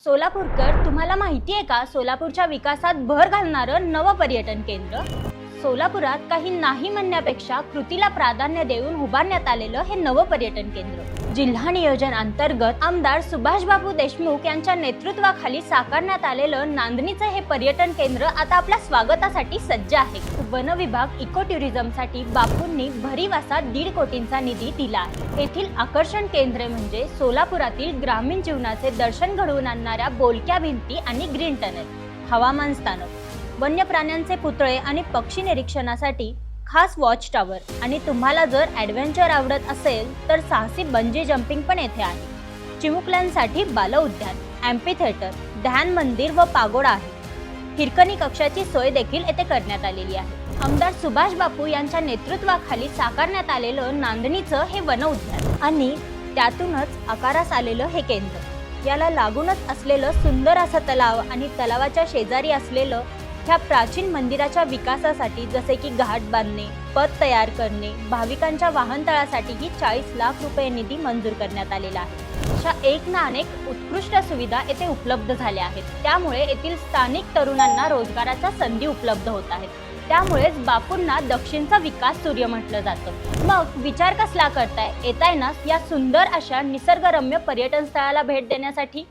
सोलापूरकर, तुम्हाला माहिती आहे का सोलापूरच्या विकासात भर घालणारं नवं पर्यटन केंद्र? सोलापुरात काही नाही म्हणण्यापेक्षा कृतीला प्राधान्य देऊन उभारण्यात आलेलं हे नवं पर्यटन केंद्र जिल्हा नियोजन अंतर्गत आमदार सुभाषबाबू देशमुख यांच्या नेतृत्वाखाली साकारण्यात आलेलं नांदणीचं हे पर्यटन केंद्र आता आपल्या स्वागतासाठी सज्ज आहे। वन विभाग इको टुरिझमसाठी बापूंनी भरीव असा 1.5 कोटींचा निधी दिला आहे। येथील आकर्षण केंद्र म्हणजे सोलापुरातील ग्रामीण जीवनाचे दर्शन घडवून आणणाऱ्या बोलक्या भिंती आणि ग्रीन टनेल, हवामान स्थानक, वन्य प्राण्यांचे पुतळे आणि पक्षी निरीक्षणासाठी खास वॉच टॉवर आणि तुम्हाला जर ॲडव्हेंचर आवडत असेल तर साहसी बंजी जंपिंग पण येथे आहे। चिमुकल्यांसाठी बाल उद्यान, एम्पी थिएटर, ध्यान मंदिर व पागोडा आहे। हिरकणी कक्षाची सोय देखील येथे करण्यात आलेली आहे। आमदार सुभाष बापू यांच्या नेतृत्वाखाली साकारण्यात आलेलं नांदणीचं हे वन उद्यान आणि त्यातूनच आकारास आलेलं हे केंद्र, याला लागूनच असलेलं सुंदर असं तलाव आणि तलावाच्या शेजारी असलेलं ह्या प्राचीन मंदिराच्या विकासासाठी जसे की घाट बांधणे, पथ तयार करणे, भाविकांच्या वाहनतळासाठीही 40 लाख रुपये निधी मंजूर करण्यात आलेला आहे। अशा एक ना अनेक उत्कृष्ट सुविधा येथे उपलब्ध झाल्या आहेत। त्यामुळे येथील स्थानिक तरुणांना रोजगाराच्या संधी उपलब्ध होत आहेत। त्यामुळेच बापूंना दक्षिणचा विकास सूर्य म्हटलं जातं। मग विचार कसला करताय? येताय ना या सुंदर अशा निसर्गरम्य पर्यटन स्थळाला भेट देण्यासाठी?